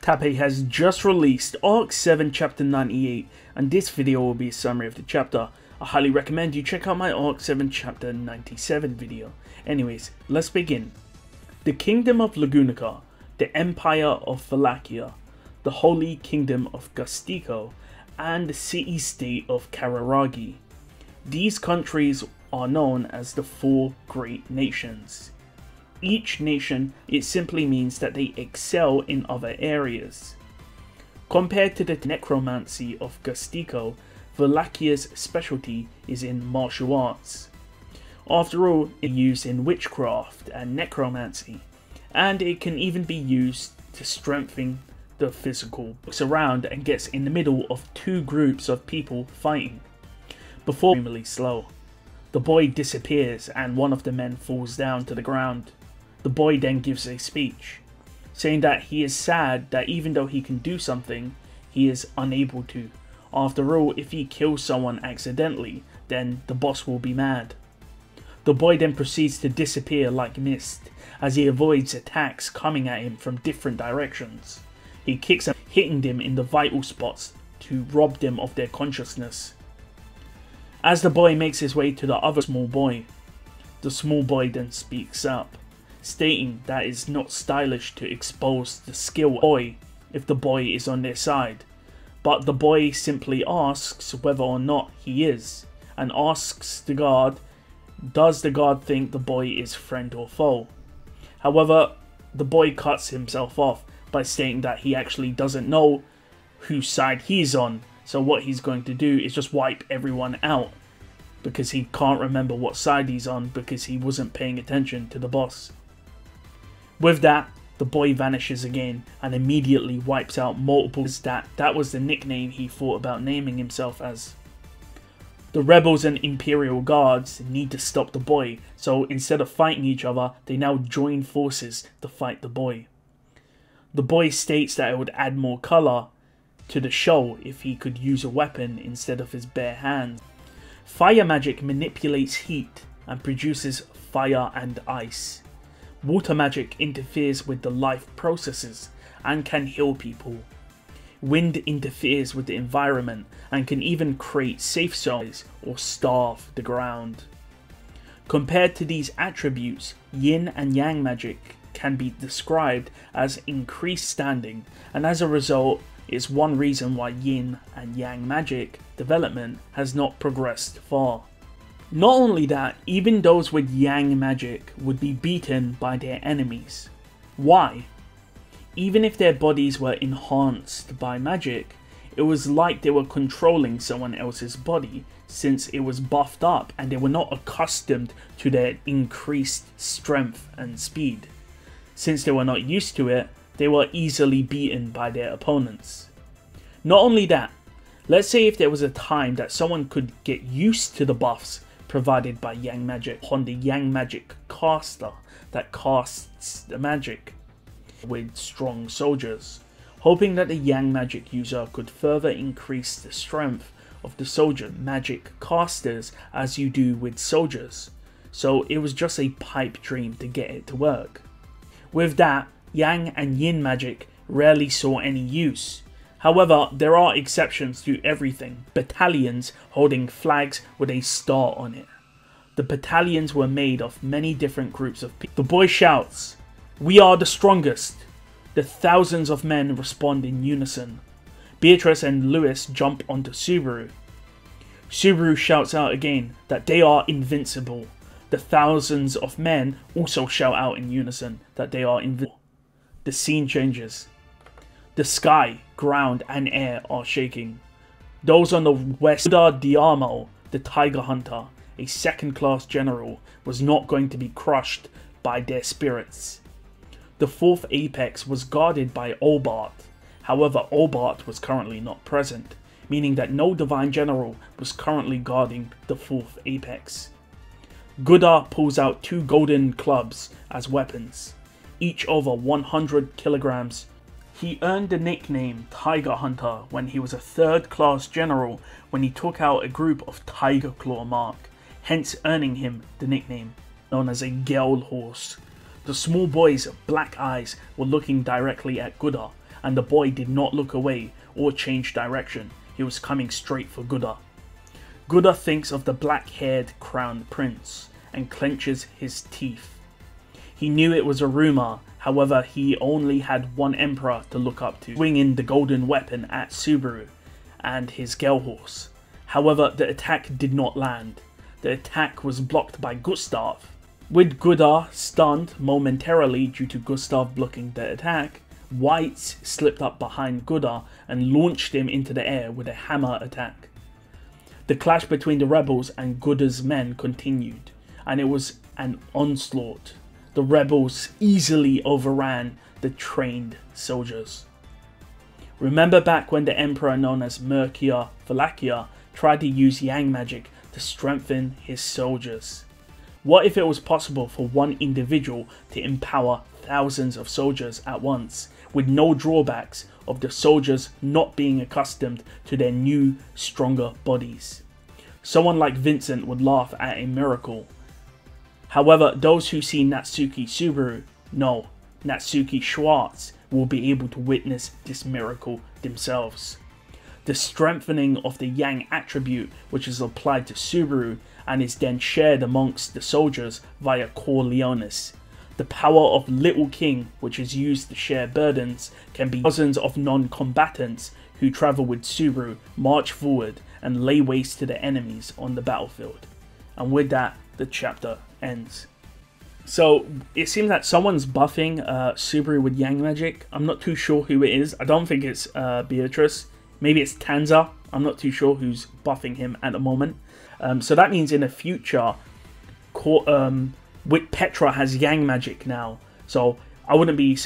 Tappei has just released Arc 7 Chapter 98, and this video will be a summary of the chapter. I highly recommend you check out my Arc 7 Chapter 97 video. Anyways, let's begin. The Kingdom of Lagunica, the Empire of Valachia, the Holy Kingdom of Gustico, and the city-state of Kararagi. These countries are known as the Four Great Nations. Each nation, it simply means that they excel in other areas. Compared to the necromancy of Gustico, Valachia's specialty is in martial arts. After all, it's used in witchcraft and necromancy, and it can even be used to strengthen the physical. Looks around and gets in the middle of two groups of people fighting. Before extremely slow, the boy disappears and one of the men falls down to the ground. The boy then gives a speech, saying that he is sad that even though he can do something, he is unable to. After all, if he kills someone accidentally, then the boss will be mad. The boy then proceeds to disappear like mist, as he avoids attacks coming at him from different directions. He kicks them, hitting them in the vital spots to rob them of their consciousness. As the boy makes his way to the other small boy, the small boy then speaks up, stating that it's not stylish to expose the skill boy if the boy is on their side, but the boy simply asks whether or not he is, and asks the guard, does the guard think the boy is friend or foe? However, the boy cuts himself off by stating that he actually doesn't know whose side he's on, so what he's going to do is just wipe everyone out, because he can't remember what side he's on because he wasn't paying attention to the boss. With that, the boy vanishes again and immediately wipes out multiple. That was the nickname he thought about naming himself as. The rebels and Imperial guards need to stop the boy, so instead of fighting each other, they now join forces to fight the boy. The boy states that it would add more colour to the show if he could use a weapon instead of his bare hands. Fire magic manipulates heat and produces fire and ice. Water magic interferes with the life processes and can heal people. Wind interferes with the environment and can even create safe zones or starve the ground. Compared to these attributes, yin and yang magic can be described as increased standing, and as a result is one reason why yin and yang magic development has not progressed far. Not only that, even those with yang magic would be beaten by their enemies. Why? Even if their bodies were enhanced by magic, it was like they were controlling someone else's body, since it was buffed up and they were not accustomed to their increased strength and speed. Since they were not used to it, they were easily beaten by their opponents. Not only that, let's say if there was a time that someone could get used to the buffs provided by yang magic on the yang magic caster that casts the magic with strong soldiers, hoping that the yang magic user could further increase the strength of the soldier magic casters as you do with soldiers, so it was just a pipe dream to get it to work. With that, yang and yin magic rarely saw any use. However, there are exceptions to everything. Battalions holding flags with a star on it. The battalions were made of many different groups of people. The boy shouts, "We are the strongest!" The thousands of men respond in unison. Beatrice and Louis jump onto Subaru. Subaru shouts out again that they are invincible. The thousands of men also shout out in unison that they are invincible. The scene changes. The sky, ground and air are shaking. Those on the west, Oda Diamo, the Tiger Hunter, a second-class general, was not going to be crushed by their spirits. The fourth apex was guarded by Olbart. However, Olbart was currently not present, meaning that no divine general was currently guarding the fourth apex. Gouda pulls out two golden clubs as weapons, each over 100 kilograms. He earned the nickname Tiger Hunter when he was a third-class general when he took out a group of Tiger Claw Mark, hence earning him the nickname known as a Gel Horse. The small boy's black eyes were looking directly at Gouda, and the boy did not look away or change direction. He was coming straight for Guda. Guda thinks of the black-haired crowned prince and clenches his teeth. He knew it was a rumor, however he only had one emperor to look up to, swinging the golden weapon at Subaru and his gale horse. However, the attack did not land. The attack was blocked by Gustav. With Guda stunned momentarily due to Gustav blocking the attack, White slipped up behind Guda and launched him into the air with a hammer attack. The clash between the rebels and Guda's men continued, and it was an onslaught. The rebels easily overran the trained soldiers. Remember back when the emperor known as Mircea Vlachia tried to use Yang magic to strengthen his soldiers? What if it was possible for one individual to empower thousands of soldiers at once, with no drawbacks of the soldiers not being accustomed to their new, stronger bodies? Someone like Vincent would laugh at a miracle. However, those who see Natsuki Subaru, no, Natsuki Schwartz, will be able to witness this miracle themselves. The strengthening of the Yang attribute, which is applied to Subaru and is then shared amongst the soldiers via Corleonis. The power of Little King, which is used to share burdens, can be dozens of non-combatants who travel with Subaru, march forward and lay waste to the enemies on the battlefield. And with that, the chapter ends. So it seems that someone's buffing Subaru with Yang magic. I'm not too sure who it is. I don't think it's Beatrice. Maybe it's Tanza. I'm not too sure who's buffing him at the moment. So that means in the future, Petra has Yang magic now. So I wouldn't be